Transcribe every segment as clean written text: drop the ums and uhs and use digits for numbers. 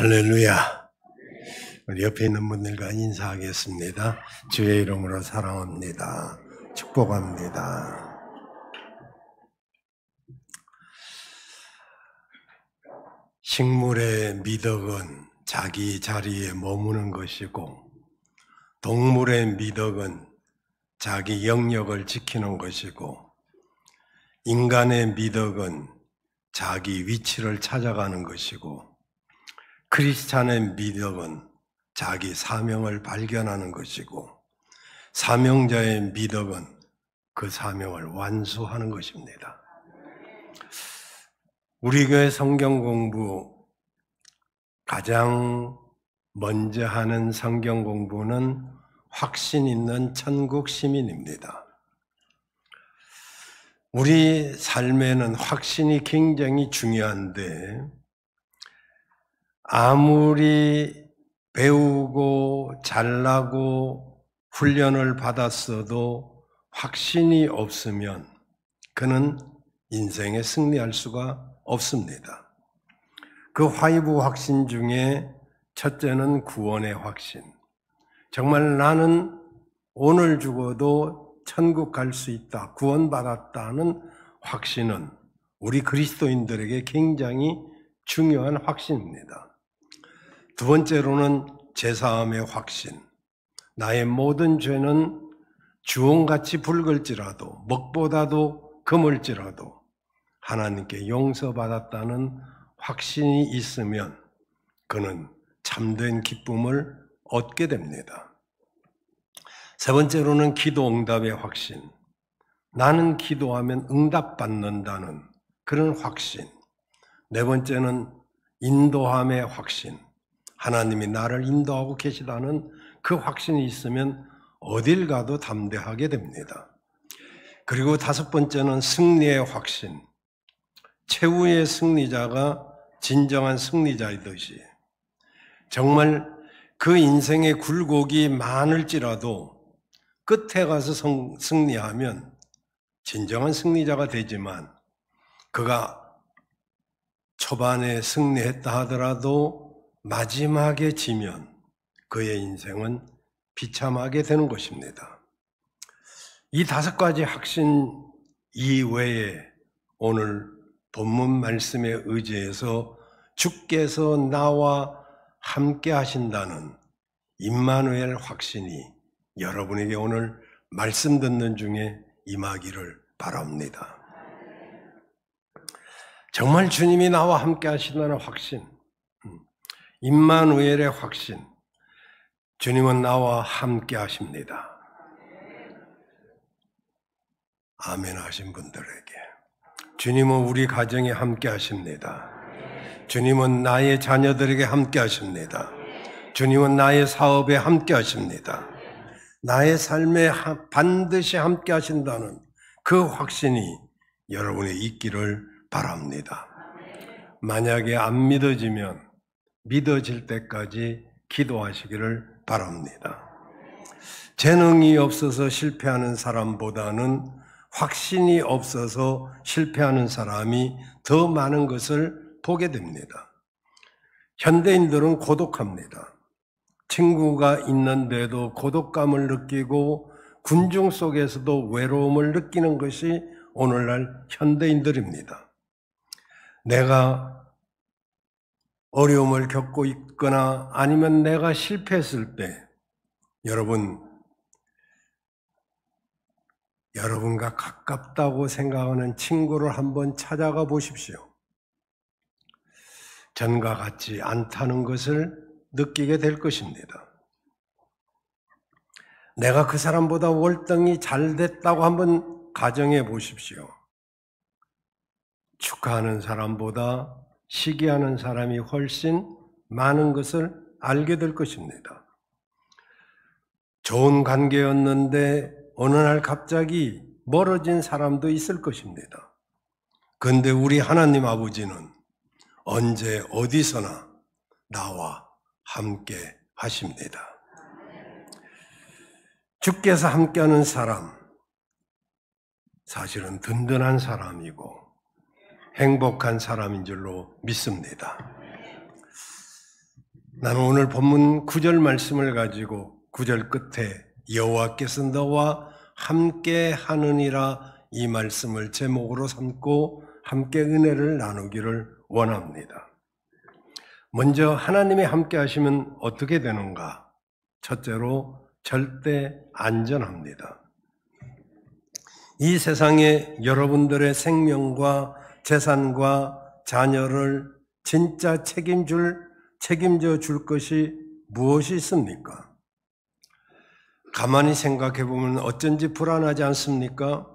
할렐루야. 우리 옆에 있는 분들과 인사하겠습니다. 주의 이름으로 사랑합니다. 축복합니다. 식물의 미덕은 자기 자리에 머무는 것이고, 동물의 미덕은 자기 영역을 지키는 것이고, 인간의 미덕은 자기 위치를 찾아가는 것이고, 크리스찬의 미덕은 자기 사명을 발견하는 것이고, 사명자의 미덕은 그 사명을 완수하는 것입니다. 우리 교회 성경 공부 가장 먼저 하는 성경 공부는 확신 있는 천국 시민입니다. 우리 삶에는 확신이 굉장히 중요한데, 아무리 배우고 잘나고 훈련을 받았어도 확신이 없으면 그는 인생에 승리할 수가 없습니다. 그 화이브 확신 중에 첫째는 구원의 확신. 정말 나는 오늘 죽어도 천국 갈 수 있다, 구원받았다는 확신은 우리 그리스도인들에게 굉장히 중요한 확신입니다. 두 번째로는 제사함의 확신. 나의 모든 죄는 주홍같이 붉을지라도, 먹보다도 금을지라도 하나님께 용서받았다는 확신이 있으면 그는 참된 기쁨을 얻게 됩니다. 세 번째로는 기도 응답의 확신. 나는 기도하면 응답받는다는 그런 확신. 네 번째는 인도함의 확신. 하나님이 나를 인도하고 계시다는 그 확신이 있으면 어딜 가도 담대하게 됩니다. 그리고 다섯 번째는 승리의 확신. 최후의 승리자가 진정한 승리자이듯이 정말 그 인생의 굴곡이 많을지라도 끝에 가서 승리하면 진정한 승리자가 되지만, 그가 초반에 승리했다 하더라도 마지막에 지면 그의 인생은 비참하게 되는 것입니다. 이 다섯 가지 확신 이외에 오늘 본문 말씀에 의지해서 주께서 나와 함께 하신다는 임마누엘 확신이 여러분에게 오늘 말씀 듣는 중에 임하기를 바랍니다. 정말 주님이 나와 함께 하신다는 확신, 임마누엘의 확신. 주님은 나와 함께 하십니다. 아멘 하신 분들에게, 주님은 우리 가정에 함께 하십니다. 주님은 나의 자녀들에게 함께 하십니다. 주님은 나의 사업에 함께 하십니다. 나의 삶에 반드시 함께 하신다는 그 확신이 여러분에 있기를 바랍니다. 만약에 안 믿어지면 믿어질 때까지 기도하시기를 바랍니다. 재능이 없어서 실패하는 사람보다는 확신이 없어서 실패하는 사람이 더 많은 것을 보게 됩니다. 현대인들은 고독합니다. 친구가 있는데도 고독감을 느끼고 군중 속에서도 외로움을 느끼는 것이 오늘날 현대인들입니다. 내가 어려움을 겪고 있거나 아니면 내가 실패했을 때 여러분과 가깝다고 생각하는 친구를 한번 찾아가 보십시오. 전과 같지 않다는 것을 느끼게 될 것입니다. 내가 그 사람보다 월등히 잘 됐다고 한번 가정해 보십시오. 축하하는 사람보다 시기하는 사람이 훨씬 많은 것을 알게 될 것입니다. 좋은 관계였는데 어느 날 갑자기 멀어진 사람도 있을 것입니다. 그런데 우리 하나님 아버지는 언제 어디서나 나와 함께 하십니다. 주께서 함께하는 사람, 사실은 든든한 사람이고 행복한 사람인 줄로 믿습니다. 나는 오늘 본문 9절 말씀을 가지고 9절 끝에 여호와께서 너와 함께 하느니라 이 말씀을 제목으로 삼고 함께 은혜를 나누기를 원합니다. 먼저 하나님이 함께 하시면 어떻게 되는가? 첫째로 절대 안전합니다. 이 세상에 여러분들의 생명과 재산과 자녀를 진짜 책임져 줄 것이 무엇이 있습니까? 가만히 생각해 보면 어쩐지 불안하지 않습니까?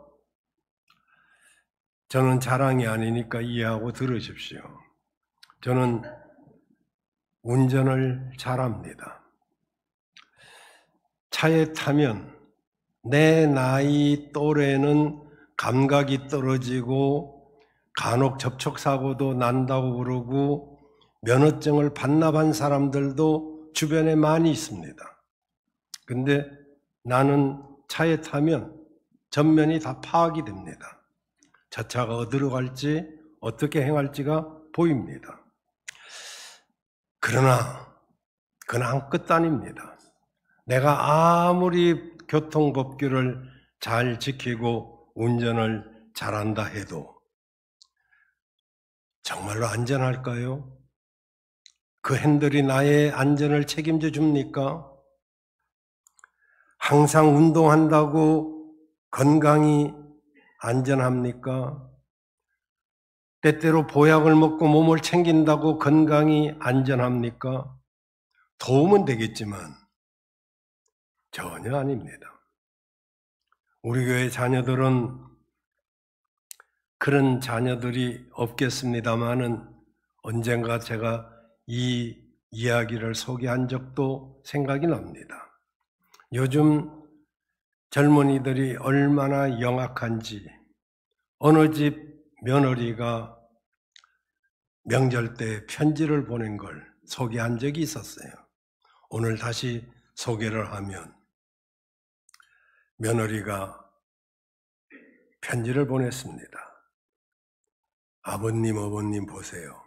저는 자랑이 아니니까 이해하고 들으십시오. 저는 운전을 잘합니다. 차에 타면 내 나이 또래는 감각이 떨어지고 간혹 접촉사고도 난다고 그러고 면허증을 반납한 사람들도 주변에 많이 있습니다. 근데 나는 차에 타면 전면이 다 파악이 됩니다. 저 차가 어디로 갈지 어떻게 행할지가 보입니다. 그러나 그냥 끝 아닙니다. 내가 아무리 교통법규를 잘 지키고 운전을 잘한다 해도 정말로 안전할까요? 그 핸들이 나의 안전을 책임져 줍니까? 항상 운동한다고 건강이 안전합니까? 때때로 보약을 먹고 몸을 챙긴다고 건강이 안전합니까? 도움은 되겠지만 전혀 아닙니다. 우리 교회 자녀들은 그런 자녀들이 없겠습니다마는 언젠가 제가 이 이야기를 소개한 적도 생각이 납니다. 요즘 젊은이들이 얼마나 영악한지 어느 집 며느리가 명절 때 편지를 보낸 걸 소개한 적이 있었어요. 오늘 다시 소개를 하면 며느리가 편지를 보냈습니다. 아버님, 어머님 보세요.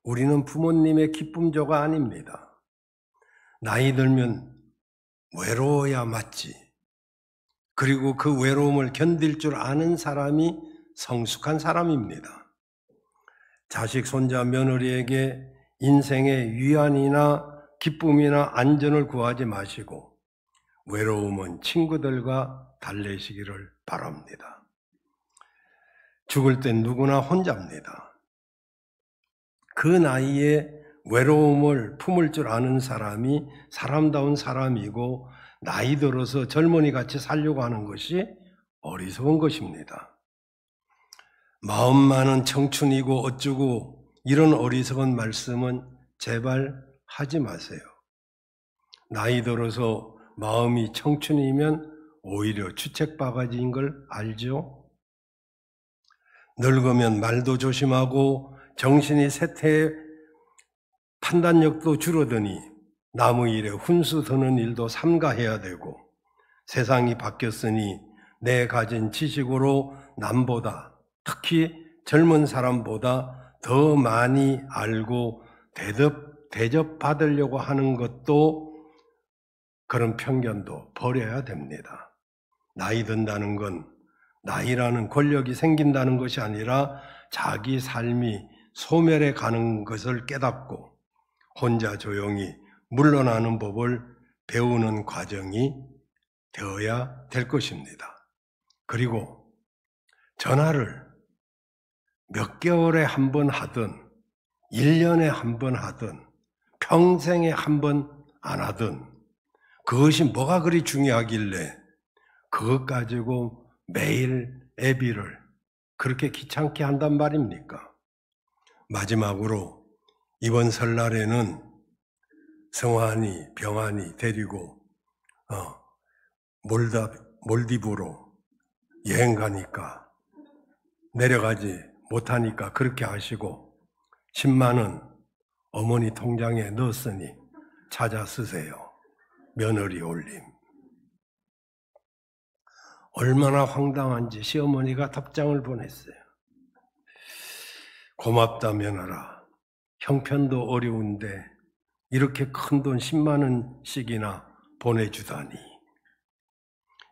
우리는 부모님의 기쁨조가 아닙니다. 나이 들면 외로워야 맞지. 그리고 그 외로움을 견딜 줄 아는 사람이 성숙한 사람입니다. 자식, 손자, 며느리에게 인생의 위안이나 기쁨이나 안전을 구하지 마시고 외로움은 친구들과 달래시기를 바랍니다. 죽을 땐 누구나 혼자입니다. 그 나이에 외로움을 품을 줄 아는 사람이 사람다운 사람이고 나이 들어서 젊은이같이 살려고 하는 것이 어리석은 것입니다. 마음만은 청춘이고 어쩌고 이런 어리석은 말씀은 제발 하지 마세요. 나이 들어서 마음이 청춘이면 오히려 주책바가지인 걸 알죠? 늙으면 말도 조심하고 정신이 쇠퇴해 판단력도 줄어드니 남의 일에 훈수 드는 일도 삼가해야 되고 세상이 바뀌었으니 내 가진 지식으로 남보다 특히 젊은 사람보다 더 많이 알고 대접받으려고 하는 것도 그런 편견도 버려야 됩니다. 나이 든다는 건 나이라는 권력이 생긴다는 것이 아니라 자기 삶이 소멸해 가는 것을 깨닫고 혼자 조용히 물러나는 법을 배우는 과정이 되어야 될 것입니다. 그리고 전화를 몇 개월에 한 번 하든 1년에 한 번 하든 평생에 한 번 안 하든 그것이 뭐가 그리 중요하길래 그것 가지고 매일 애비를 그렇게 귀찮게 한단 말입니까? 마지막으로 이번 설날에는 성환이, 병환이 데리고 몰디브로 여행 가니까 내려가지 못하니까 그렇게 하시고 10만 원 어머니 통장에 넣었으니 찾아 쓰세요. 며느리 올림. 얼마나 황당한지 시어머니가 답장을 보냈어요. 고맙다 며느라. 형편도 어려운데 이렇게 큰 돈 10만 원씩이나 보내주다니.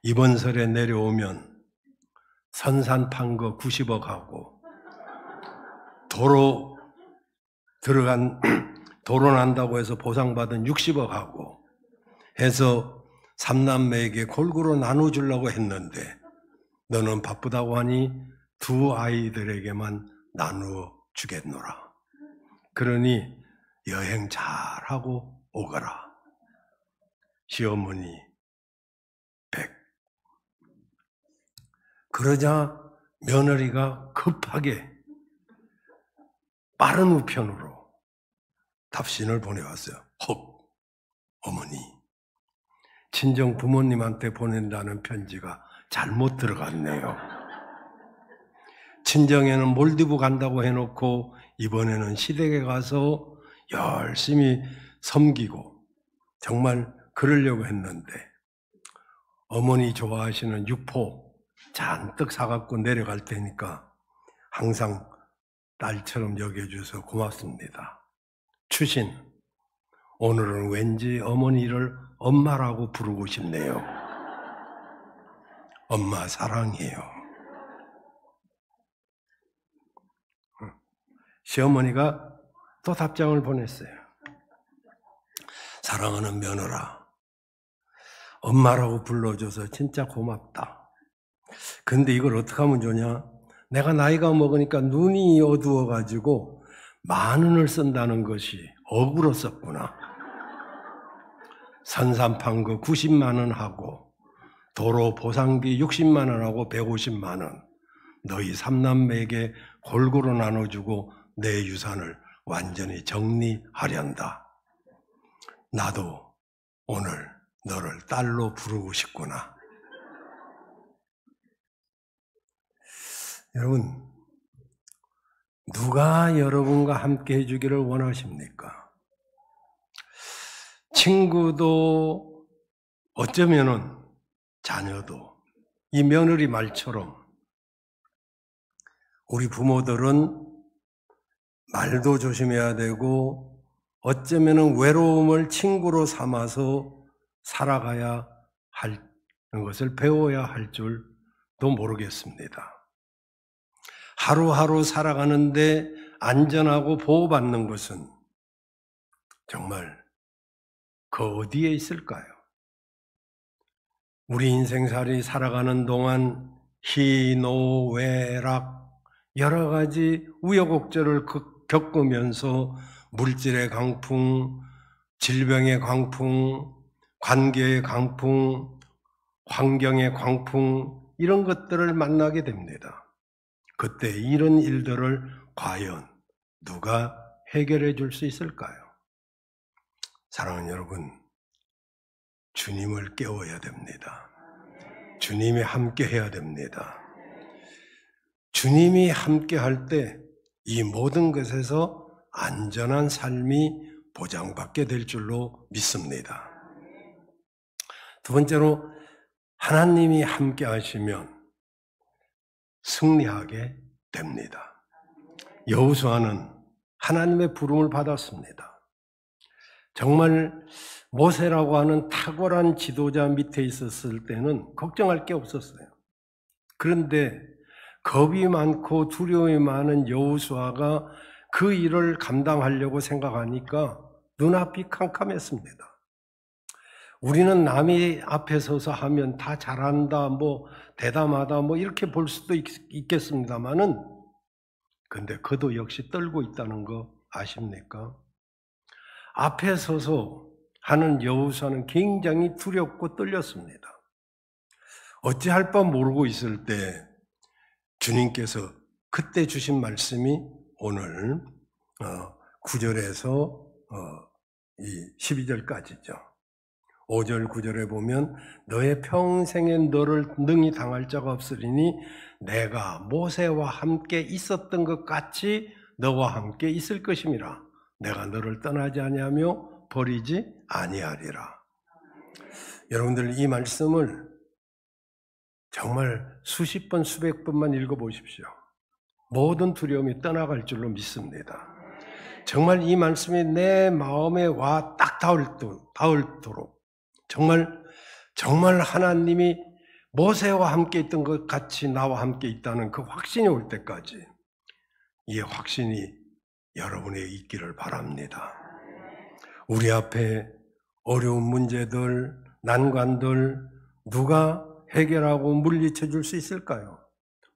이번 설에 내려오면 선산 판 거 90억 하고 도로 난다고 해서 보상받은 60억 하고 해서 삼남매에게 골고루 나눠주려고 했는데 너는 바쁘다고 하니 두 아이들에게만 나누어 주겠노라. 그러니 여행 잘하고 오거라. 시어머니 100. 그러자 며느리가 급하게 빠른 우편으로 답신을 보내왔어요. 헉, 어머니, 친정 부모님한테 보낸다는 편지가 잘못 들어갔네요. 친정에는 몰디브 간다고 해놓고 이번에는 시댁에 가서 열심히 섬기고 정말 그러려고 했는데 어머니 좋아하시는 육포 잔뜩 사갖고 내려갈 테니까 항상 딸처럼 여겨줘서 고맙습니다. 추신, 오늘은 왠지 어머니를 엄마라고 부르고 싶네요. 엄마 사랑해요. 시어머니가 또 답장을 보냈어요. 사랑하는 며느라, 엄마라고 불러줘서 진짜 고맙다. 근데 이걸 어떻게 하면 좋냐? 내가 나이가 먹으니까 눈이 어두워가지고 만 원을 쓴다는 것이 억울했었구나. 선산 거 90만 원 하고 도로 보상비 60만 원 하고 150만 원 너희 삼남매에게 골고루 나눠주고 내 유산을 완전히 정리하련다. 나도 오늘 너를 딸로 부르고 싶구나. 여러분, 누가 여러분과 함께 해주기를 원하십니까? 친구도 어쩌면은 자녀도 이 며느리 말처럼 우리 부모들은 말도 조심해야 되고 어쩌면은 외로움을 친구로 삼아서 살아가야 하는 것을 배워야 할 줄도 모르겠습니다. 하루하루 살아가는데 안전하고 보호받는 것은 정말 그 어디에 있을까요? 우리 인생살이 살아가는 동안 희노애락 여러 가지 우여곡절을 겪으면서 물질의 강풍, 질병의 강풍, 관계의 강풍, 환경의 강풍 이런 것들을 만나게 됩니다. 그때 이런 일들을 과연 누가 해결해 줄 수 있을까요? 사랑하는 여러분, 주님을 깨워야 됩니다. 주님이 함께 해야 됩니다. 주님이 함께 할 때 이 모든 것에서 안전한 삶이 보장받게 될 줄로 믿습니다. 두 번째로 하나님이 함께 하시면 승리하게 됩니다. 여호수아는 하나님의 부름을 받았습니다. 정말 모세라고 하는 탁월한 지도자 밑에 있었을 때는 걱정할 게 없었어요. 그런데 겁이 많고 두려움이 많은 여호수아가 그 일을 감당하려고 생각하니까 눈앞이 캄캄했습니다. 우리는 남이 앞에 서서 하면 다 잘한다, 대담하다, 이렇게 볼 수도 있겠습니다만은, 근데 그도 역시 떨고 있다는 거 아십니까? 앞에 서서 하는 여호수아는 굉장히 두렵고 떨렸습니다. 어찌할 바 모르고 있을 때 주님께서 그때 주신 말씀이 오늘 9절에서 12절까지죠. 5절, 9절에 보면 너의 평생에 너를 능히 당할 자가 없으리니 내가 모세와 함께 있었던 것 같이 너와 함께 있을 것임이라. 내가 너를 떠나지 아니하며 버리지 아니하리라. 여러분들 이 말씀을 정말 수십 번, 수백 번만 읽어보십시오. 모든 두려움이 떠나갈 줄로 믿습니다. 정말 이 말씀이 내 마음에 와 딱 닿을도록 정말 하나님이 모세와 함께 있던 것 같이 나와 함께 있다는 그 확신이 올 때까지 이 확신이 여러분에 있기를 바랍니다. 우리 앞에 어려운 문제들, 난관들 누가 해결하고 물리쳐 줄 수 있을까요?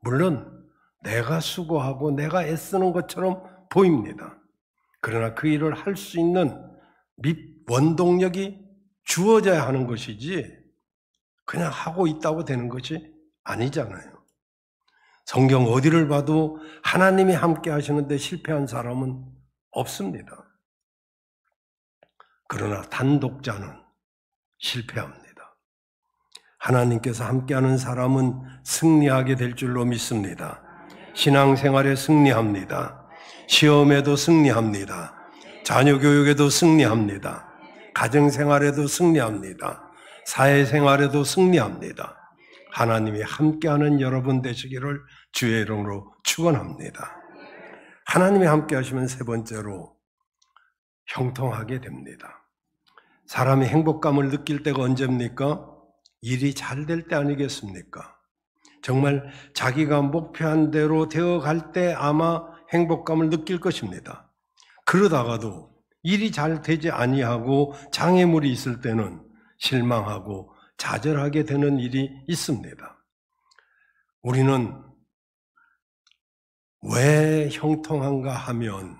물론 내가 수고하고 내가 애쓰는 것처럼 보입니다. 그러나 그 일을 할 수 있는 원동력이 주어져야 하는 것이지 그냥 하고 있다고 되는 것이 아니잖아요. 성경 어디를 봐도 하나님이 함께 하시는데 실패한 사람은 없습니다. 그러나 단독자는 실패합니다. 하나님께서 함께하는 사람은 승리하게 될 줄로 믿습니다. 신앙생활에 승리합니다. 시험에도 승리합니다. 자녀 교육에도 승리합니다. 가정생활에도 승리합니다. 사회생활에도 승리합니다. 하나님이 함께하는 여러분 되시기를 주의 이름으로 축원합니다. 하나님이 함께하시면 세 번째로 형통하게 됩니다. 사람이 행복감을 느낄 때가 언제입니까? 일이 잘 될 때 아니겠습니까? 정말 자기가 목표한 대로 되어갈 때 아마 행복감을 느낄 것입니다. 그러다가도 일이 잘 되지 아니하고 장애물이 있을 때는 실망하고 좌절하게 되는 일이 있습니다. 우리는 왜 형통한가 하면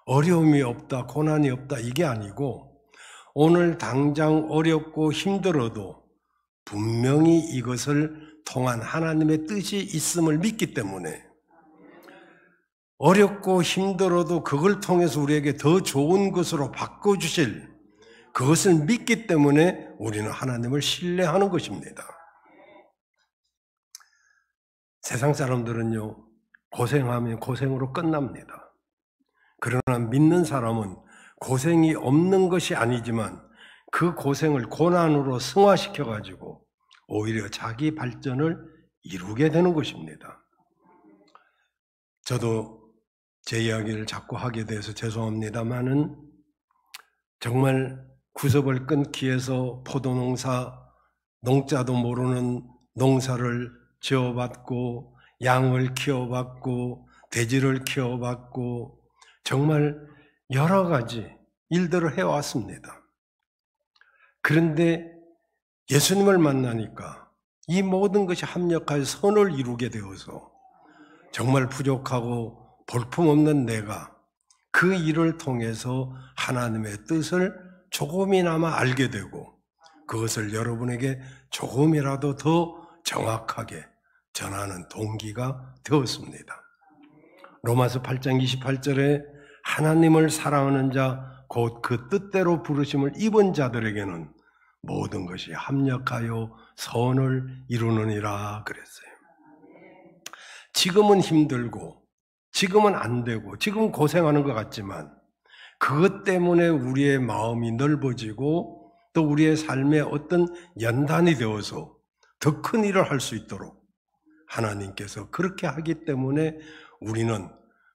어려움이 없다, 고난이 없다 이게 아니고 오늘 당장 어렵고 힘들어도 분명히 이것을 통한 하나님의 뜻이 있음을 믿기 때문에 어렵고 힘들어도 그걸 통해서 우리에게 더 좋은 것으로 바꿔주실 그것을 믿기 때문에 우리는 하나님을 신뢰하는 것입니다. 세상 사람들은요, 고생하면 고생으로 끝납니다. 그러나 믿는 사람은 고생이 없는 것이 아니지만 그 고생을 고난으로 승화시켜가지고 오히려 자기 발전을 이루게 되는 것입니다. 저도 제 이야기를 자꾸 하게 돼서 죄송합니다만은 정말 구섭을 끊기 위해서 포도농사, 농자도 모르는 농사를 지어봤고 양을 키워봤고 돼지를 키워봤고 정말 여러 가지 일들을 해왔습니다. 그런데 예수님을 만나니까 이 모든 것이 합력하여 선을 이루게 되어서 정말 부족하고 볼품없는 내가 그 일을 통해서 하나님의 뜻을 조금이나마 알게 되고 그것을 여러분에게 조금이라도 더 정확하게 전하는 동기가 되었습니다. 로마서 8장 28절에 하나님을 사랑하는 자 곧 그 뜻대로 부르심을 입은 자들에게는 모든 것이 합력하여 선을 이루느니라 그랬어요. 지금은 힘들고 지금은 안 되고 지금은 고생하는 것 같지만 그것 때문에 우리의 마음이 넓어지고 또 우리의 삶에 어떤 연단이 되어서 더 큰 일을 할 수 있도록 하나님께서 그렇게 하기 때문에 우리는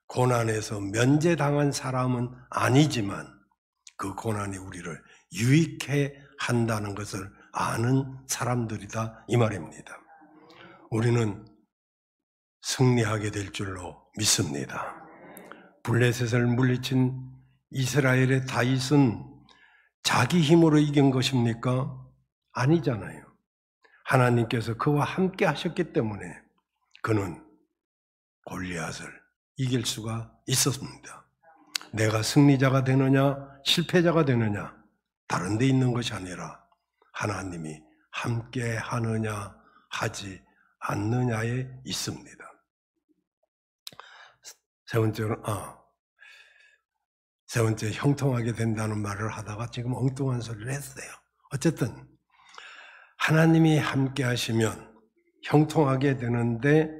고난에서 면제당한 사람은 아니지만 그 고난이 우리를 유익해 한다는 것을 아는 사람들이다 이 말입니다. 우리는 승리하게 될 줄로 믿습니다. 블레셋을 물리친 이스라엘의 다윗은 자기 힘으로 이긴 것입니까? 아니잖아요. 하나님께서 그와 함께 하셨기 때문에 그는 골리앗을 이길 수가 있었습니다. 내가 승리자가 되느냐 실패자가 되느냐 다른 데 있는 것이 아니라 하나님이 함께 하느냐 하지 않느냐에 있습니다. 세 번째 형통하게 된다는 말을 하다가 지금 엉뚱한 소리를 했어요. 어쨌든 하나님이 함께 하시면 형통하게 되는데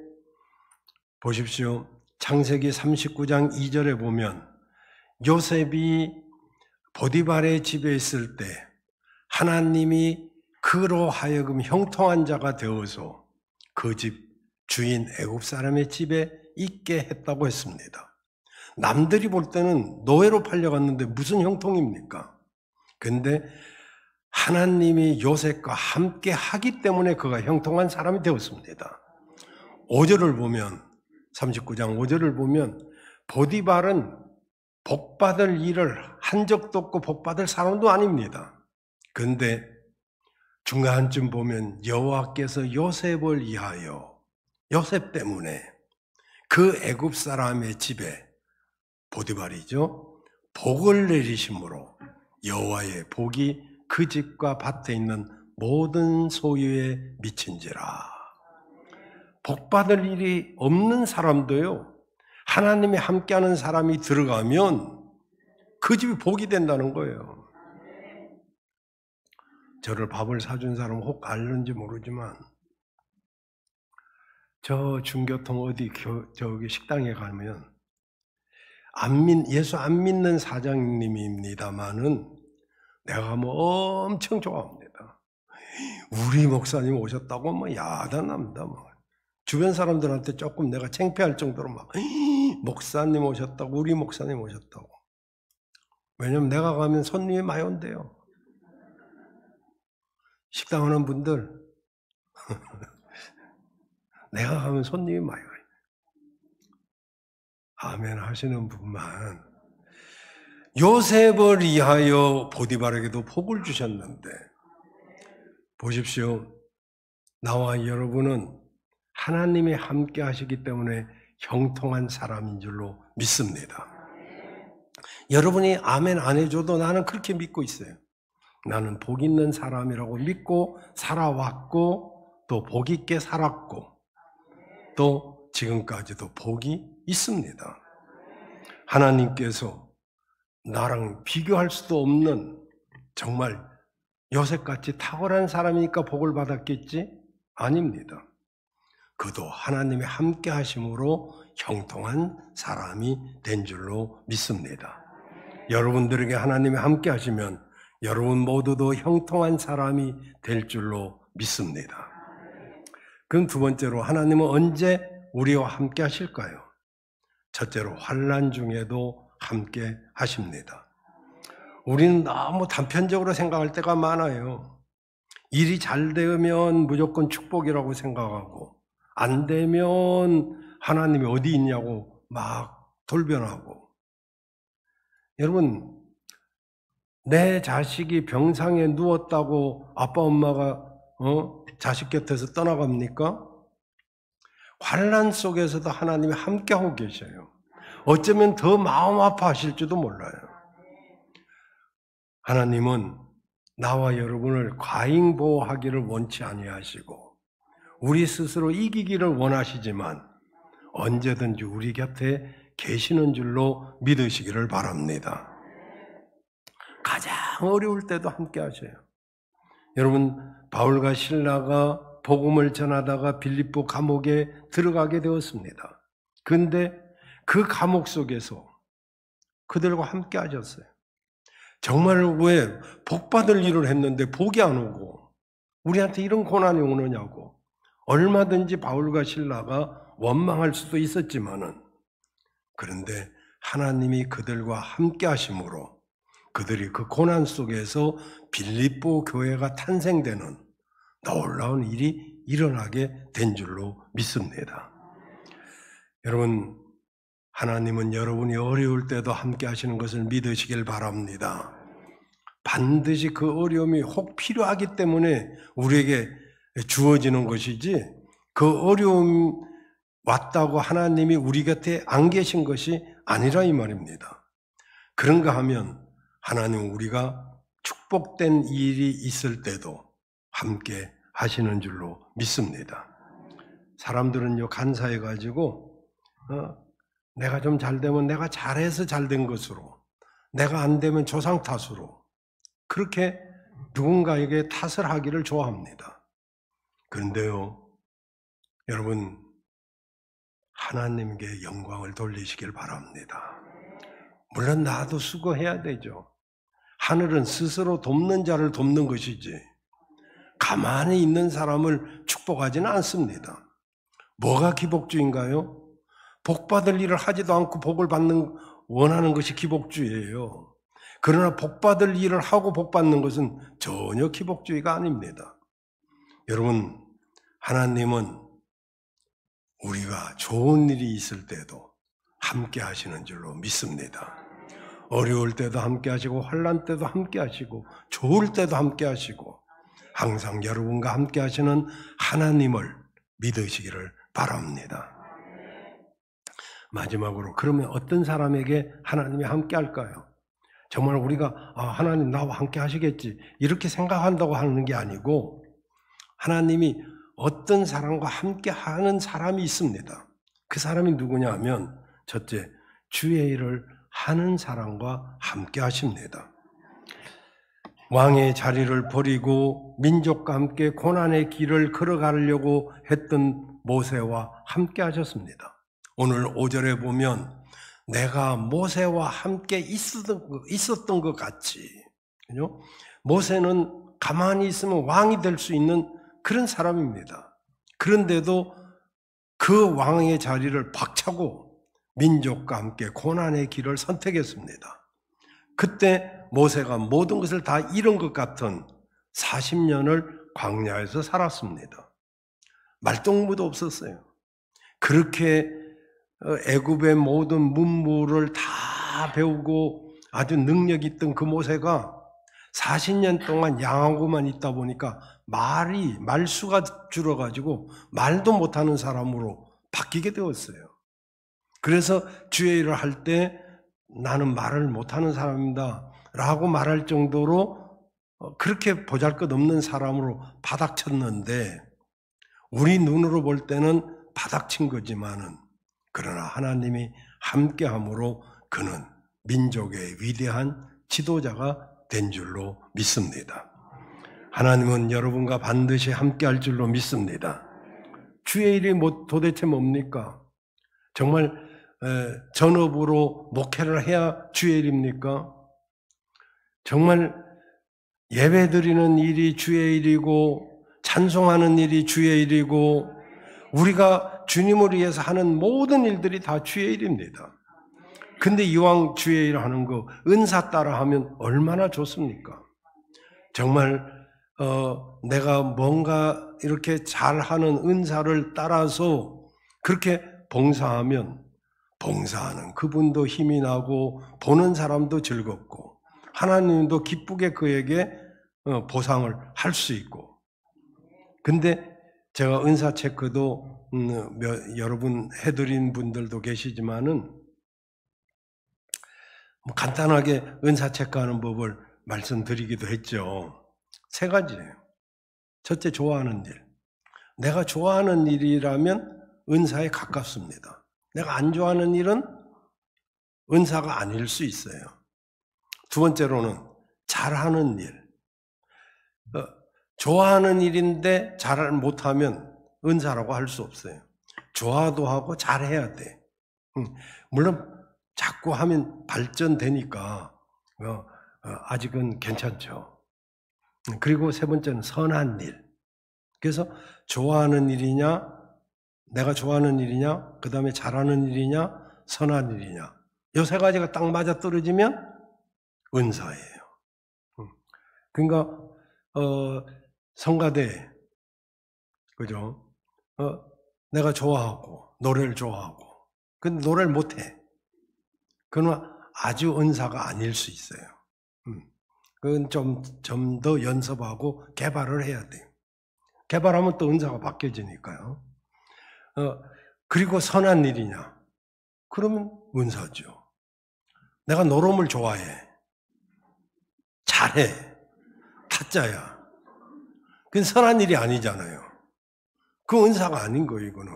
보십시오. 창세기 39장 2절에 보면 요셉이 보디발의 집에 있을 때 하나님이 그로 하여금 형통한 자가 되어서 그 집 주인 애굽 사람의 집에 있게 했다고 했습니다. 남들이 볼 때는 노예로 팔려갔는데 무슨 형통입니까? 근데 하나님이 요셉과 함께 하기 때문에 그가 형통한 사람이 되었습니다. 5절을 보면 39장 5절을 보면 보디발은 복받을 일을 한 적도 없고 복받을 사람도 아닙니다. 그런데 중간쯤 보면 여호와께서 요셉을 위하여 요셉 때문에 그 애굽 사람의 집에 보디발이죠. 복을 내리심으로 여호와의 복이 그 집과 밭에 있는 모든 소유에 미친지라. 복받을 일이 없는 사람도요, 하나님이 함께하는 사람이 들어가면 그 집이 복이 된다는 거예요. 저를 밥을 사준 사람 혹 알는지 모르지만 저 중교통 어디 저기 식당에 가면 예수 안 믿는 사장님입니다만은 내가 뭐 엄청 좋아합니다. 우리 목사님 오셨다고 뭐 야단납니다. 주변 사람들한테 조금 내가 창피할 정도로 막 목사님 오셨다고, 우리 목사님 오셨다고. 왜냐면 내가 가면 손님이 많이 온대요. 식당 하는 분들 내가 가면 손님이 많이 와요. 아멘 하시는 분만. 요셉을 위하여 보디발에게도 복을 주셨는데 보십시오. 나와 여러분은 하나님이 함께 하시기 때문에 형통한 사람인 줄로 믿습니다. 여러분이 아멘 안 해줘도 나는 그렇게 믿고 있어요. 나는 복 있는 사람이라고 믿고 살아왔고 또 복 있게 살았고 또 지금까지도 복이 있습니다. 하나님께서 나랑 비교할 수도 없는 정말 요셉같이 탁월한 사람이니까 복을 받았겠지? 아닙니다. 그도 하나님이 함께 하심으로 형통한 사람이 된 줄로 믿습니다. 여러분들에게 하나님이 함께 하시면 여러분 모두도 형통한 사람이 될 줄로 믿습니다. 그럼 두 번째로 하나님은 언제 우리와 함께 하실까요? 첫째로 환난 중에도 함께 하십니다. 우리는 너무 단편적으로 생각할 때가 많아요. 일이 잘 되면 무조건 축복이라고 생각하고 안 되면 하나님이 어디 있냐고 막 돌변하고. 여러분, 내 자식이 병상에 누웠다고 아빠 엄마가 자식 곁에서 떠나갑니까? 환난 속에서도 하나님이 함께하고 계셔요. 어쩌면 더 마음 아파하실지도 몰라요. 하나님은 나와 여러분을 과잉보호하기를 원치 아니하시고 우리 스스로 이기기를 원하시지만 언제든지 우리 곁에 계시는 줄로 믿으시기를 바랍니다. 가장 어려울 때도 함께 하셔요. 여러분, 바울과 실라가 복음을 전하다가 빌립보 감옥에 들어가게 되었습니다. 그런데 그 감옥 속에서 그들과 함께 하셨어요. 정말 왜 복받을 일을 했는데 복이 안 오고 우리한테 이런 고난이 오느냐고. 얼마든지 바울과 실라가 원망할 수도 있었지만은 그런데 하나님이 그들과 함께 하심으로 그들이 그 고난 속에서 빌립보 교회가 탄생되는 놀라운 일이 일어나게 된 줄로 믿습니다. 여러분, 하나님은 여러분이 어려울 때도 함께 하시는 것을 믿으시길 바랍니다. 반드시 그 어려움이 혹 필요하기 때문에 우리에게 주어지는 것이지 그 어려움 왔다고 하나님이 우리 곁에 안 계신 것이 아니라 이 말입니다. 그런가 하면 하나님은 우리가 축복된 일이 있을 때도 함께 하시는 줄로 믿습니다. 사람들은요, 간사해가지고 내가 좀 잘 되면 내가 잘해서 잘 된 것으로, 내가 안 되면 조상 탓으로 그렇게 누군가에게 탓을 하기를 좋아합니다. 그런데요, 여러분, 하나님께 영광을 돌리시길 바랍니다. 물론 나도 수고해야 되죠. 하늘은 스스로 돕는 자를 돕는 것이지 가만히 있는 사람을 축복하지는 않습니다. 뭐가 기복주의인가요? 복받을 일을 하지도 않고 복을 받는 원하는 것이 기복주의예요. 그러나 복받을 일을 하고 복받는 것은 전혀 기복주의가 아닙니다. 여러분, 하나님은 우리가 좋은 일이 있을 때도 함께 하시는 줄로 믿습니다. 어려울 때도 함께 하시고 환난 때도 함께 하시고 좋을 때도 함께 하시고 항상 여러분과 함께 하시는 하나님을 믿으시기를 바랍니다. 마지막으로, 그러면 어떤 사람에게 하나님이 함께 할까요? 정말 우리가 하나님 나와 함께 하시겠지 이렇게 생각한다고 하는 게 아니고, 하나님이 어떤 사람과 함께 하는 사람이 있습니다. 그 사람이 누구냐 하면, 첫째, 주의 일을 하는 사람과 함께 하십니다. 왕의 자리를 버리고 민족과 함께 고난의 길을 걸어가려고 했던 모세와 함께 하셨습니다. 오늘 5절에 보면 내가 모세와 함께 있었던 것 같이, 그죠? 모세는 가만히 있으면 왕이 될 수 있는 그런 사람입니다. 그런데도 그 왕의 자리를 박차고 민족과 함께 고난의 길을 선택했습니다. 그때 모세가 모든 것을 다 잃은 것 같은 40년을 광야에서 살았습니다. 말동무도 없었어요. 그렇게 애굽의 모든 문물을 다 배우고 아주 능력 있던 그 모세가 40년 동안 양하고만 있다 보니까 말수가 줄어가지고 말도 못하는 사람으로 바뀌게 되었어요. 그래서 주의 일을 할 때 나는 말을 못하는 사람입니다 라고 말할 정도로 그렇게 보잘것없는 사람으로 바닥쳤는데, 우리 눈으로 볼 때는 바닥친 거지만은 그러나 하나님이 함께함으로 그는 민족의 위대한 지도자가 된 줄로 믿습니다. 하나님은 여러분과 반드시 함께할 줄로 믿습니다. 주의 일이 도대체 뭡니까? 정말 전업으로 목회를 해야 주의 일입니까? 정말 예배드리는 일이 주의 일이고 찬송하는 일이 주의 일이고 우리가 주님을 위해서 하는 모든 일들이 다 주의 일입니다. 근데 이왕 주의 일을 하는 거 은사 따라 하면 얼마나 좋습니까? 정말 내가 뭔가 이렇게 잘하는 은사를 따라서 그렇게 봉사하면 봉사하는 그분도 힘이 나고 보는 사람도 즐겁고 하나님도 기쁘게 그에게 보상을 할 수 있고. 근데 제가 은사 체크도 여러분 해드린 분들도 계시지만은 간단하게 은사 체크하는 법을 말씀드리기도 했죠. 3가지예요. 첫째, 좋아하는 일. 내가 좋아하는 일이라면 은사에 가깝습니다. 내가 안 좋아하는 일은 은사가 아닐 수 있어요. 두 번째로는 잘하는 일. 좋아하는 일인데 잘 못하면 은사라고 할 수 없어요. 좋아도 하고 잘해야 돼. 물론 자꾸 하면 발전되니까 아직은 괜찮죠. 그리고 세 번째는 선한 일. 그래서 좋아하는 일이냐, 내가 좋아하는 일이냐, 그 다음에 잘하는 일이냐, 선한 일이냐. 이 3가지가 딱 맞아 떨어지면 은사예요. 그러니까 성가대, 그죠? 내가 좋아하고 노래를 좋아하고, 근데 노래를 못해. 그건 아주 은사가 아닐 수 있어요. 그건 좀 더 연습하고 개발을 해야 돼요. 개발하면 또 은사가 바뀌어지니까요. 그리고 선한 일이냐? 그러면 은사죠. 내가 노름을 좋아해. 잘해. 타짜야. 그건 선한 일이 아니잖아요. 그 은사가 아닌 거예요, 이거는.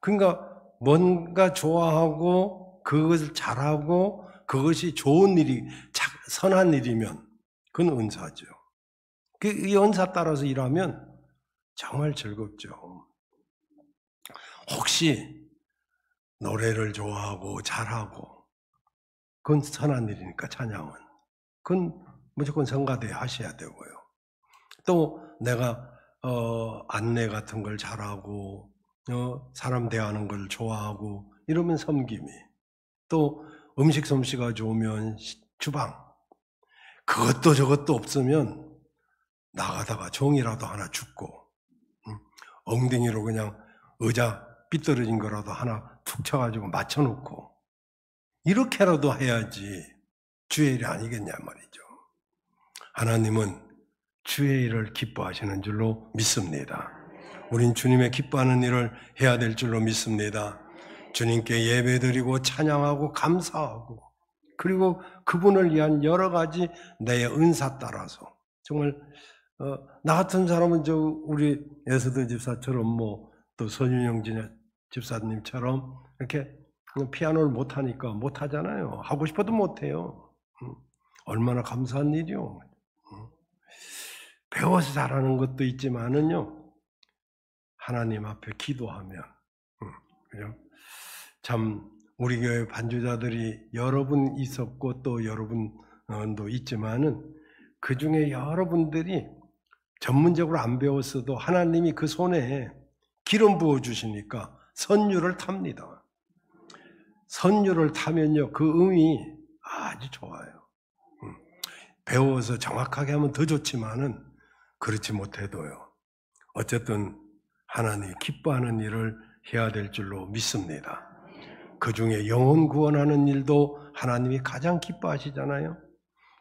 그러니까 뭔가 좋아하고 그것을 잘하고 그것이 좋은 일이 선한 일이면 그건 은사죠. 이 은사 따라서 일하면 정말 즐겁죠. 혹시 노래를 좋아하고 잘하고 그건 선한 일이니까 찬양은 그건 무조건 성가대 하셔야 되고요. 또 내가 안내 같은 걸 잘하고 사람 대하는 걸 좋아하고 이러면 섬김이. 또 음식 솜씨가 좋으면 주방, 그것도 저것도 없으면 나가다가 종이라도 하나 줍고, 엉덩이로 그냥 의자 삐뚤어진 거라도 하나 툭 쳐가지고 맞춰놓고, 이렇게라도 해야지 주의 일이 아니겠냐 말이죠. 하나님은 주의 일을 기뻐하시는 줄로 믿습니다. 우린 주님의 기뻐하는 일을 해야 될 줄로 믿습니다. 주님께 예배드리고 찬양하고 감사하고, 그리고 그분을 위한 여러 가지 내 은사 따라서 정말 나 같은 사람은 우리 에스더 집사처럼 또 선윤영 집사님처럼 이렇게 피아노를 못하니까 못하잖아요. 하고 싶어도 못해요. 얼마나 감사한 일이요. 배워서 잘하는 것도 있지만은요, 하나님 앞에 기도하면, 그죠? 참 우리 교회 반주자들이 여러 분 있었고 또 여러분도 있지만은 그 중에 여러분들이 전문적으로 안 배웠어도 하나님이 그 손에 기름 부어 주시니까 선율을 탑니다. 선율을 타면요, 그 음이 아주 좋아요. 배워서 정확하게 하면 더 좋지만은 그렇지 못해도요, 어쨌든 하나님이 기뻐하는 일을 해야 될 줄로 믿습니다. 그 중에 영혼 구원하는 일도 하나님이 가장 기뻐하시잖아요.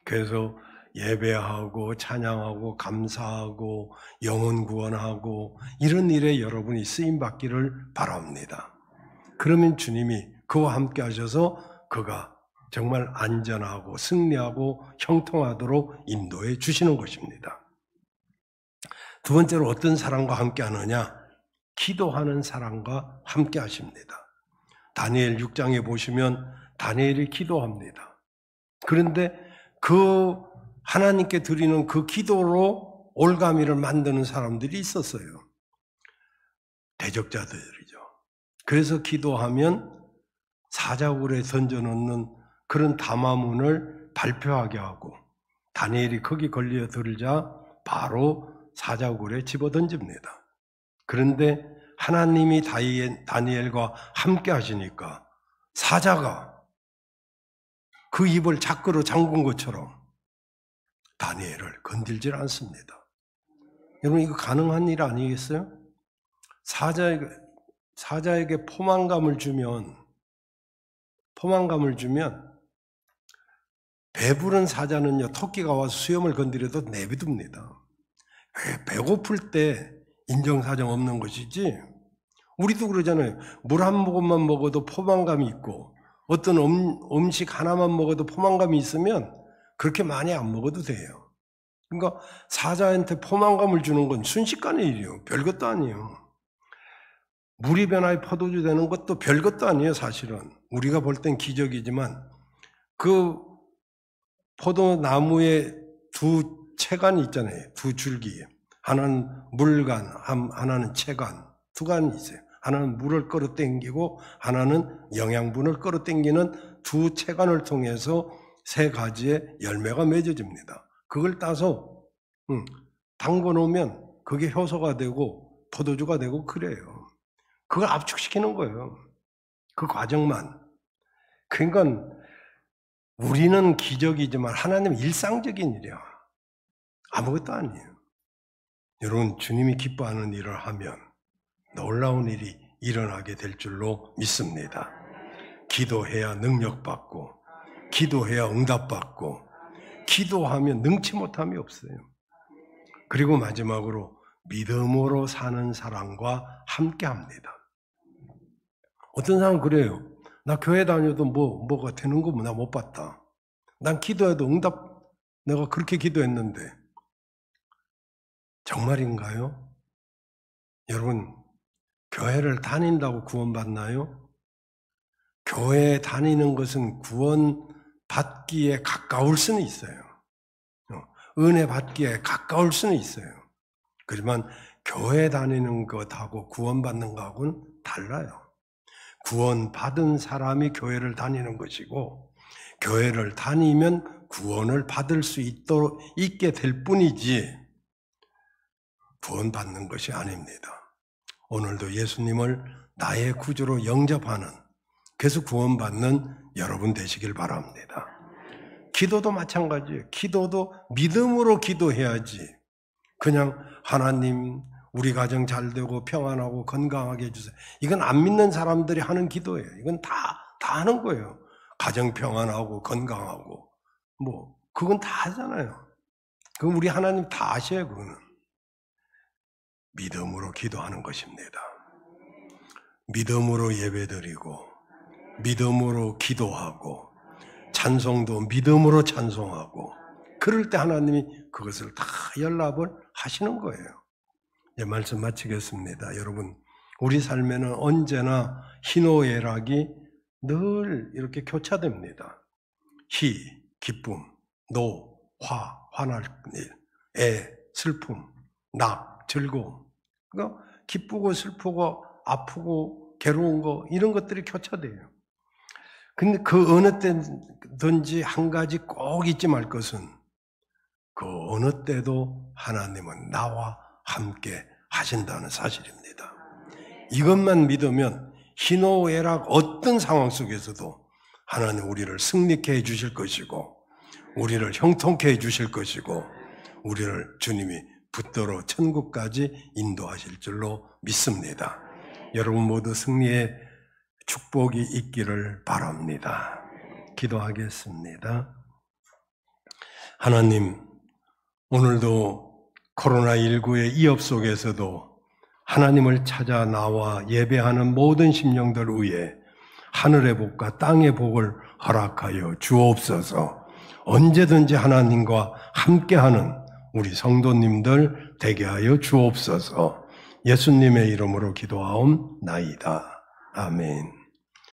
그래서 예배하고 찬양하고 감사하고 영혼 구원하고 이런 일에 여러분이 쓰임받기를 바랍니다. 그러면 주님이 그와 함께 하셔서 그가 정말 안전하고 승리하고 형통하도록 인도해 주시는 것입니다. 두 번째로 어떤 사람과 함께 하느냐? 기도하는 사람과 함께 하십니다. 다니엘 6장에 보시면 다니엘이 기도합니다. 그런데 그 하나님께 드리는 그 기도로 올가미를 만드는 사람들이 있었어요. 대적자들이죠. 그래서 기도하면 사자굴에 던져놓는 그런 담화문을 발표하게 하고, 다니엘이 거기 걸려 들자 바로 사자굴에 집어던집니다. 그런데 하나님이 다니엘과 함께 하시니까 사자가 그 입을 자꾸로 잠근 것처럼 다니엘을 건들질 않습니다. 여러분, 이거 가능한 일 아니겠어요? 사자에게 포만감을 주면 배부른 사자는요, 토끼가 와서 수염을 건드려도 내비둡니다. 배고플 때 인정사정 없는 것이지, 우리도 그러잖아요. 물 한 모금만 먹어도 포만감이 있고, 어떤 음식 하나만 먹어도 포만감이 있으면 그렇게 많이 안 먹어도 돼요. 그러니까 사자한테 포만감을 주는 건 순식간의 일이에요. 별것도 아니에요. 물이 변화에 포도주 되는 것도 별것도 아니에요, 사실은. 우리가 볼 땐 기적이지만 그 포도나무에 두 채간이 있잖아요. 두 줄기. 하나는 물간, 하나는 채간. 두 간이 있어요. 하나는 물을 끌어당기고 하나는 영양분을 끌어당기는 두 채간을 통해서 세 가지의 열매가 맺어집니다. 그걸 따서 담궈 놓으면 그게 효소가 되고 포도주가 되고 그래요. 그걸 압축시키는 거예요. 그 과정만. 그러니까 우리는 기적이지만 하나님은 일상적인 일이야. 아무것도 아니에요. 여러분, 주님이 기뻐하는 일을 하면 놀라운 일이 일어나게 될 줄로 믿습니다. 기도해야 능력받고, 기도해야 응답받고, 기도하면 능치 못함이 없어요. 그리고 마지막으로 믿음으로 사는 사람과 함께합니다. 어떤 사람은 그래요. 나 교회 다녀도 뭐가 되는 거 나 못 봤다. 난 기도해도 응답, 내가 그렇게 기도했는데. 정말인가요? 여러분, 교회를 다닌다고 구원받나요? 교회에 다니는 것은 구원받기에 가까울 수는 있어요. 은혜 받기에 가까울 수는 있어요. 그렇지만 교회 다니는 것하고 구원받는 것하고는 달라요. 구원받은 사람이 교회를 다니는 것이고, 교회를 다니면 구원을 받을 수 있게 될 뿐이지 구원받는 것이 아닙니다. 오늘도 예수님을 나의 구주로 영접하는 그래서 구원받는 여러분 되시길 바랍니다. 기도도 마찬가지예요. 기도도 믿음으로 기도해야지. 그냥 하나님 우리 가정 잘 되고 평안하고 건강하게 해주세요. 이건 안 믿는 사람들이 하는 기도예요. 이건 다 하는 거예요. 가정 평안하고 건강하고 그건 다 하잖아요. 그럼 우리 하나님 다 아셔요. 그거는 믿음으로 기도하는 것입니다. 믿음으로 예배드리고 믿음으로 기도하고 찬송도 믿음으로 찬송하고 그럴 때 하나님이 그것을 다 연락을 하시는 거예요. 이제 말씀 마치겠습니다. 여러분, 우리 삶에는 언제나 희노애락이 늘 이렇게 교차됩니다. 희, 기쁨, 노, 화, 화날 일, 애, 슬픔, 낙, 즐거움. 그러니까 기쁘고 슬프고 아프고 괴로운 거 이런 것들이 교차돼요. 근데 그 어느 때든지 한 가지 꼭 잊지 말 것은 그 어느 때도 하나님은 나와 함께 하신다는 사실입니다. 이것만 믿으면 희노애락 어떤 상황 속에서도 하나님 우리를 승리케 해 주실 것이고 우리를 형통케 해 주실 것이고 우리를 주님이 붙들어 천국까지 인도하실 줄로 믿습니다. 여러분 모두 승리의 축복이 있기를 바랍니다. 기도하겠습니다. 하나님, 오늘도 코로나19의 이업 속에서도 하나님을 찾아 나와 예배하는 모든 심령들 위에 하늘의 복과 땅의 복을 허락하여 주옵소서. 언제든지 하나님과 함께하는 우리 성도님들 되게 하여 주옵소서. 예수님의 이름으로 기도하옵나이다. 아멘.